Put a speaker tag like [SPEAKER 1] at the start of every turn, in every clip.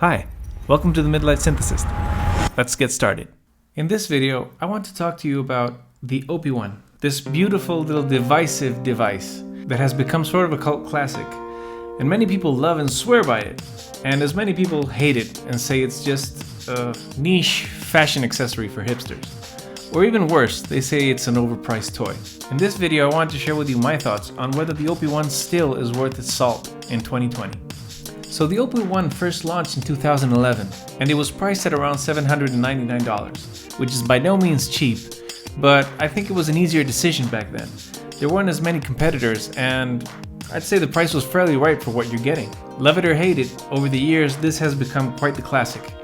[SPEAKER 1] Hi, welcome to the Midlight Synthesist. Let's get started. In this video, I want to talk to you about the OP-1, this beautiful little divisive device that has become sort of a cult classic, and many people love and swear by it, and as many people hate it and say it's just a niche fashion accessory for hipsters. Or even worse, they say it's an overpriced toy. In this video, I want to share with you my thoughts on whether the OP-1 still is worth its salt in 2020. So the OP-1 first launched in 2011, and it was priced at around $799, which is by no means cheap, but I think it was an easier decision back then. There weren't as many competitors, and I'd say the price was fairly right for what you're getting. Love it or hate it, over the years this has become quite the classic.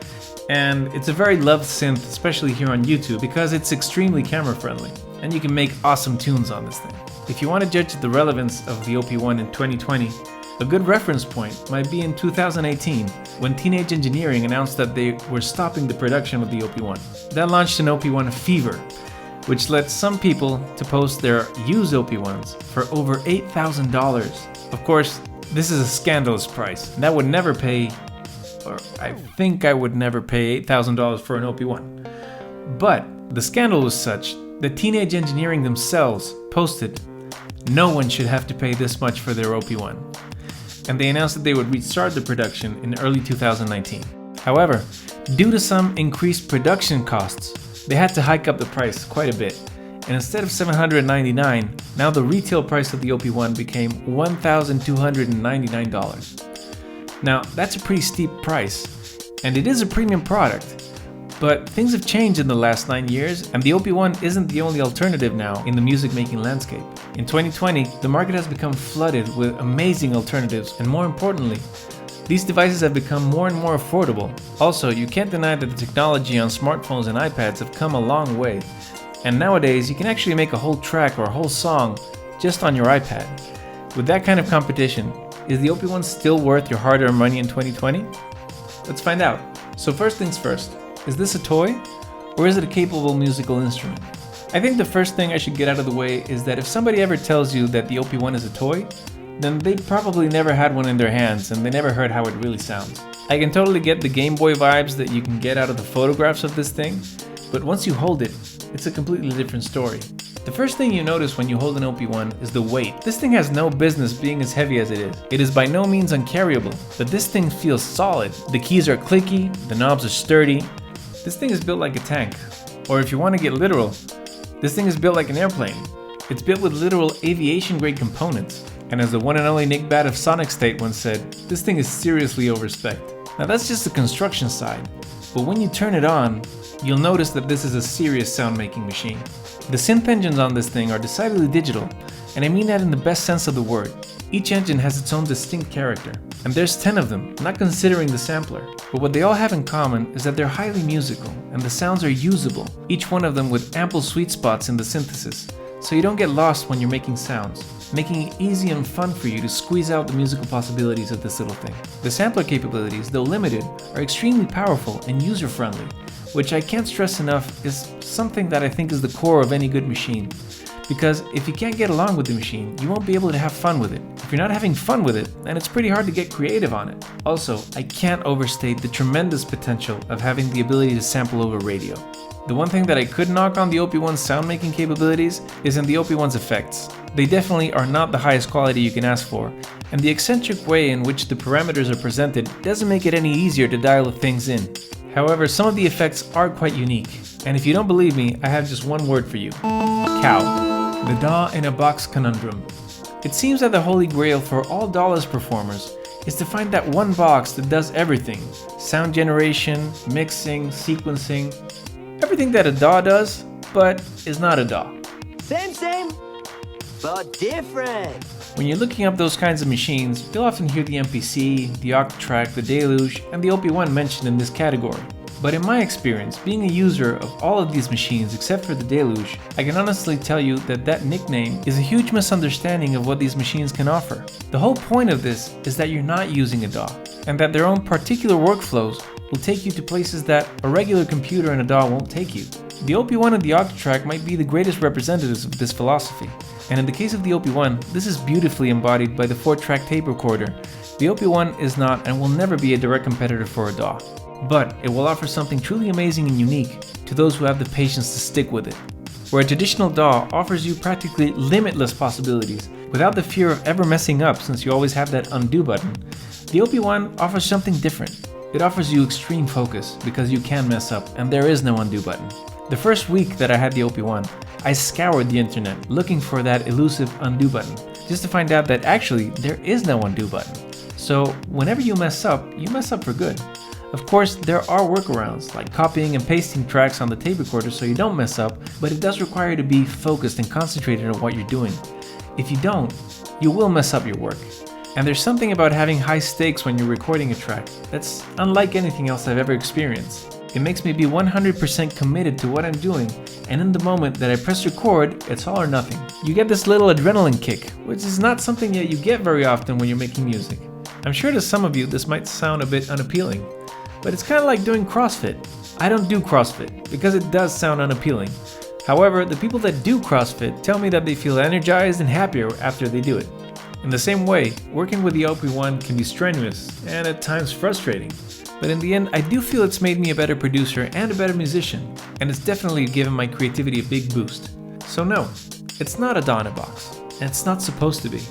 [SPEAKER 1] And it's a very loved synth, especially here on YouTube, because it's extremely camera friendly, and you can make awesome tunes on this thing. If you want to judge the relevance of the OP-1 in 2020, a good reference point might be in 2018, when Teenage Engineering announced that they were stopping the production of the OP-1. That launched an OP-1 fever, which led some people to post their used OP-1s for over $8,000. Of course, this is a scandalous price, and I would never pay, or I think I would never pay $8,000 for an OP-1. But the scandal was such that Teenage Engineering themselves posted, "No one should have to pay this much for their OP-1." And they announced that they would restart the production in early 2019. However, due to some increased production costs, they had to hike up the price quite a bit. And instead of $799, now the retail price of the OP-1 became $1,299. Now, that's a pretty steep price, and it is a premium product. But things have changed in the last 9 years, and the OP-1 isn't the only alternative now in the music-making landscape. In 2020, the market has become flooded with amazing alternatives, and more importantly, these devices have become more and more affordable. Also, you can't deny that the technology on smartphones and iPads have come a long way, and nowadays you can actually make a whole track or a whole song just on your iPad. With that kind of competition, is the OP-1 still worth your hard-earned money in 2020? Let's find out. So first things first. Is this a toy, or is it a capable musical instrument? I think the first thing I should get out of the way is that if somebody ever tells you that the OP-1 is a toy, then they probably never had one in their hands and they never heard how it really sounds. I can totally get the Game Boy vibes that you can get out of the photographs of this thing, but once you hold it, it's a completely different story. The first thing you notice when you hold an OP-1 is the weight. This thing has no business being as heavy as it is. It is by no means uncarryable, but this thing feels solid. The keys are clicky, the knobs are sturdy. This thing is built like a tank, or if you want to get literal, this thing is built like an airplane. It's built with literal aviation-grade components, and as the one and only Nick Bat of Sonic State once said, this thing is seriously overspec'd. Now that's just the construction side, but when you turn it on, you'll notice that this is a serious sound-making machine. The synth engines on this thing are decidedly digital, and I mean that in the best sense of the word. Each engine has its own distinct character, and there's 10 of them, not considering the sampler. But what they all have in common is that they're highly musical, and the sounds are usable, each one of them with ample sweet spots in the synthesis, so you don't get lost when you're making sounds, making it easy and fun for you to squeeze out the musical possibilities of this little thing. The sampler capabilities, though limited, are extremely powerful and user-friendly, which I can't stress enough is something that I think is the core of any good machine. Because if you can't get along with the machine, you won't be able to have fun with it. If you're not having fun with it, then it's pretty hard to get creative on it. Also, I can't overstate the tremendous potential of having the ability to sample over radio. The one thing that I could knock on the OP-1's sound-making capabilities is in the OP-1's effects. They definitely are not the highest quality you can ask for, and the eccentric way in which the parameters are presented doesn't make it any easier to dial things in. However, some of the effects are quite unique, and if you don't believe me, I have just one word for you. Cow. The DAW-in-a-box conundrum. It seems that the holy grail for all DAWless performers is to find that one box that does everything. Sound generation, mixing, sequencing, everything that a DAW does, but is not a DAW.
[SPEAKER 2] Same, but different.
[SPEAKER 1] When you're looking up those kinds of machines, you'll often hear the MPC, the Octatrack, the Deluge, and the OP-1 mentioned in this category. But in my experience, being a user of all of these machines except for the Deluge, I can honestly tell you that that nickname is a huge misunderstanding of what these machines can offer. The whole point of this is that you're not using a DAW, and that their own particular workflows will take you to places that a regular computer and a DAW won't take you. The OP-1 and the Octatrack might be the greatest representatives of this philosophy, and in the case of the OP-1, this is beautifully embodied by the 4-track tape recorder. The OP-1 is not and will never be a direct competitor for a DAW, but it will offer something truly amazing and unique to those who have the patience to stick with it. Where a traditional DAW offers you practically limitless possibilities without the fear of ever messing up since you always have that undo button, the OP-1 offers something different. It offers you extreme focus because you can mess up and there is no undo button. The first week that I had the OP-1, I scoured the internet looking for that elusive undo button, just to find out that actually there is no undo button. So whenever you mess up for good. Of course, there are workarounds like copying and pasting tracks on the tape recorder so you don't mess up, but it does require you to be focused and concentrated on what you're doing. If you don't, you will mess up your work. And there's something about having high stakes when you're recording a track that's unlike anything else I've ever experienced. It makes me be 100% committed to what I'm doing, and in the moment that I press record, it's all or nothing. You get this little adrenaline kick, which is not something that you get very often when you're making music. I'm sure to some of you this might sound a bit unappealing, but it's kind of like doing CrossFit. I don't do CrossFit because it does sound unappealing. However, the people that do CrossFit tell me that they feel energized and happier after they do it. In the same way, working with the OP-1 can be strenuous and at times frustrating, but in the end I do feel it's made me a better producer and a better musician, and it's definitely given my creativity a big boost. So no, it's not a DAW in a box, and it's not supposed to be,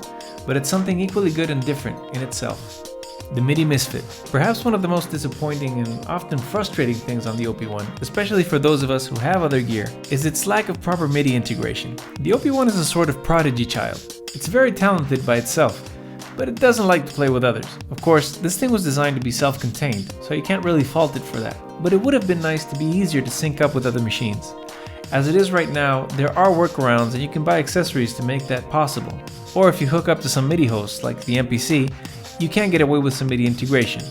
[SPEAKER 1] but it's something equally good and different in itself. The Midi Misfit. Perhaps one of the most disappointing and often frustrating things on the OP-1, especially for those of us who have other gear, is its lack of proper MIDI integration. The OP-1 is a sort of prodigy child. It's very talented by itself, but it doesn't like to play with others. Of course, this thing was designed to be self-contained, so you can't really fault it for that. But it would have been nice to be easier to sync up with other machines. As it is right now, there are workarounds and you can buy accessories to make that possible. Or if you hook up to some MIDI hosts like the MPC, you can get away with some MIDI integration.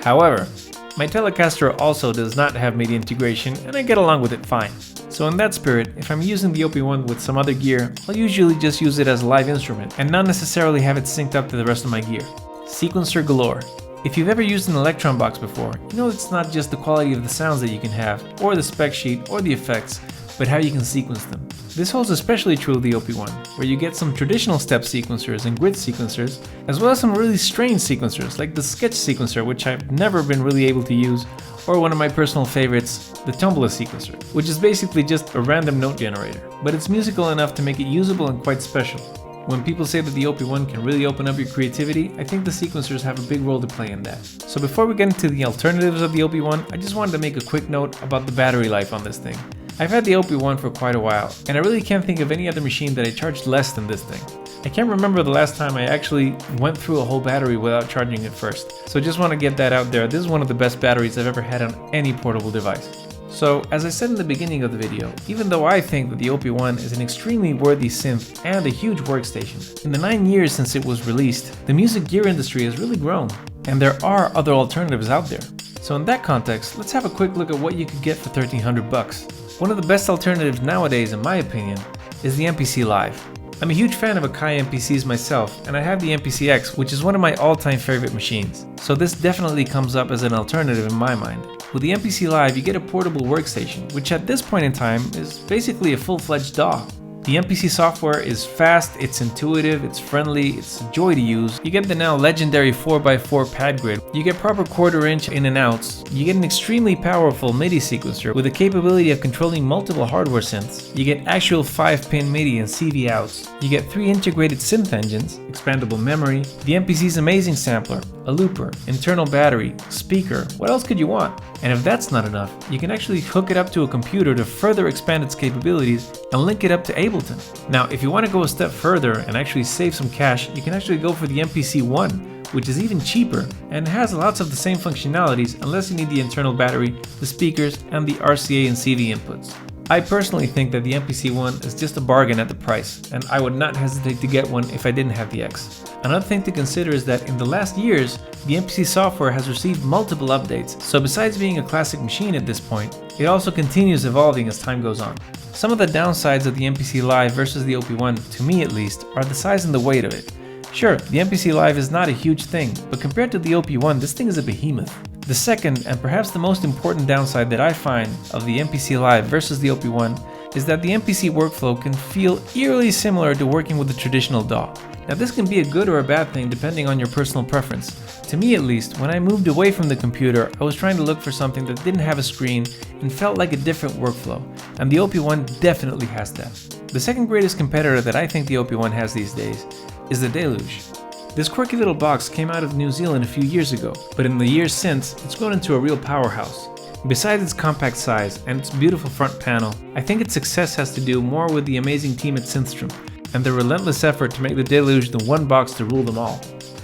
[SPEAKER 1] However, my Telecaster also does not have MIDI integration and I get along with it fine. So in that spirit, if I'm using the OP-1 with some other gear, I'll usually just use it as a live instrument and not necessarily have it synced up to the rest of my gear. Sequencer galore. If you've ever used an Elektron box before, you know it's not just the quality of the sounds that you can have, or the spec sheet, or the effects, but how you can sequence them. This holds especially true of the OP-1, where you get some traditional step sequencers and grid sequencers, as well as some really strange sequencers like the sketch sequencer, which I've never been really able to use, or one of my personal favorites, the Tombola sequencer, which is basically just a random note generator, but it's musical enough to make it usable and quite special. When people say that the OP-1 can really open up your creativity, I think the sequencers have a big role to play in that. So before we get into the alternatives of the OP-1, I just wanted to make a quick note about the battery life on this thing. I've had the OP-1 for quite a while, and I really can't think of any other machine that I charged less than this thing. I can't remember the last time I actually went through a whole battery without charging it first, so just want to get that out there. This is one of the best batteries I've ever had on any portable device. So, as I said in the beginning of the video, even though I think that the OP-1 is an extremely worthy synth and a huge workstation, in the 9 years since it was released, the music gear industry has really grown, and there are other alternatives out there. So in that context, let's have a quick look at what you could get for $1,300. One of the best alternatives nowadays, in my opinion, is the MPC Live. I'm a huge fan of Akai MPCs myself, and I have the MPC X, which is one of my all-time favorite machines. So this definitely comes up as an alternative in my mind. With the MPC Live, you get a portable workstation, which at this point in time is basically a full-fledged DAW. The MPC software is fast, it's intuitive, it's friendly, it's a joy to use. You get the now legendary 4x4 pad grid. You get proper quarter-inch in and outs. You get an extremely powerful MIDI sequencer with the capability of controlling multiple hardware synths. You get actual 5-pin MIDI and CV outs. You get 3 integrated synth engines, expandable memory, the MPC's amazing sampler, a looper, internal battery, speaker. What else could you want? And if that's not enough, you can actually hook it up to a computer to further expand its capabilities and link it up to Ableton. Now, if you want to go a step further and actually save some cash, you can actually go for the MPC-1, which is even cheaper and has lots of the same functionalities unless you need the internal battery, the speakers, and the RCA and CV inputs. I personally think that the MPC-1 is just a bargain at the price, and I would not hesitate to get one if I didn't have the X. Another thing to consider is that in the last years, the MPC software has received multiple updates, so besides being a classic machine at this point, it also continues evolving as time goes on. Some of the downsides of the MPC Live versus the OP-1, to me at least, are the size and the weight of it. Sure, the MPC Live is not a huge thing, but compared to the OP-1, this thing is a behemoth. The second, and perhaps the most important downside that I find of the MPC Live versus the OP-1 is that the MPC workflow can feel eerily similar to working with a traditional DAW. Now this can be a good or a bad thing depending on your personal preference. To me at least, when I moved away from the computer, I was trying to look for something that didn't have a screen and felt like a different workflow, and the OP-1 definitely has that. The second greatest competitor that I think the OP-1 has these days is the Deluge. This quirky little box came out of New Zealand a few years ago, but in the years since, it's grown into a real powerhouse. Besides its compact size and its beautiful front panel, I think its success has to do more with the amazing team at Synthstrom and their relentless effort to make the Deluge the one box to rule them all.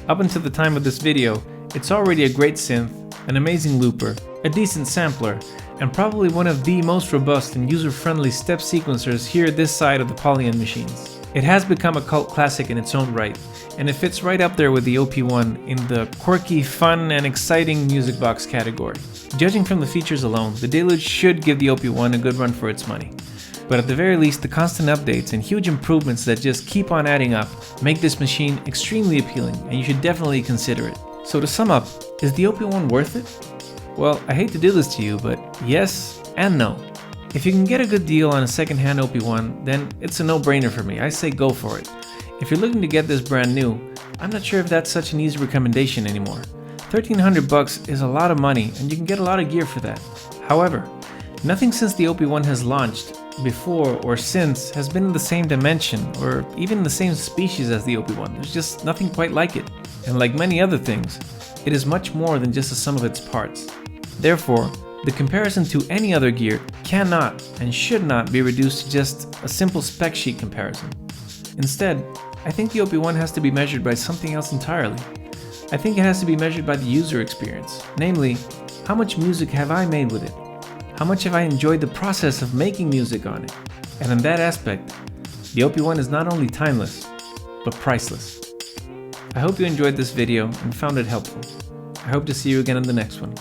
[SPEAKER 1] Up until the time of this video, it's already a great synth, an amazing looper, a decent sampler, and probably one of the most robust and user-friendly step sequencers here this side of the Poly machines. It has become a cult classic in its own right, and it fits right up there with the OP-1 in the quirky, fun, and exciting music box category. Judging from the features alone, the Deluge should give the OP-1 a good run for its money. But at the very least, the constant updates and huge improvements that just keep on adding up make this machine extremely appealing, and you should definitely consider it. So to sum up, is the OP-1 worth it? Well, I hate to do this to you, but yes and no. If you can get a good deal on a second-hand OP-1, then it's a no-brainer for me. I say go for it. If you're looking to get this brand new, I'm not sure if that's such an easy recommendation anymore. $1,300 is a lot of money, and you can get a lot of gear for that. However, nothing since the OP-1 has launched, before or since, has been in the same dimension or even the same species as the OP-1. There's just nothing quite like it. And like many other things, it is much more than just the sum of its parts. Therefore, the comparison to any other gear cannot and should not be reduced to just a simple spec sheet comparison. Instead, I think the OP-1 has to be measured by something else entirely. I think it has to be measured by the user experience. Namely, how much music have I made with it? How much have I enjoyed the process of making music on it? And in that aspect, the OP-1 is not only timeless, but priceless. I hope you enjoyed this video and found it helpful. I hope to see you again in the next one.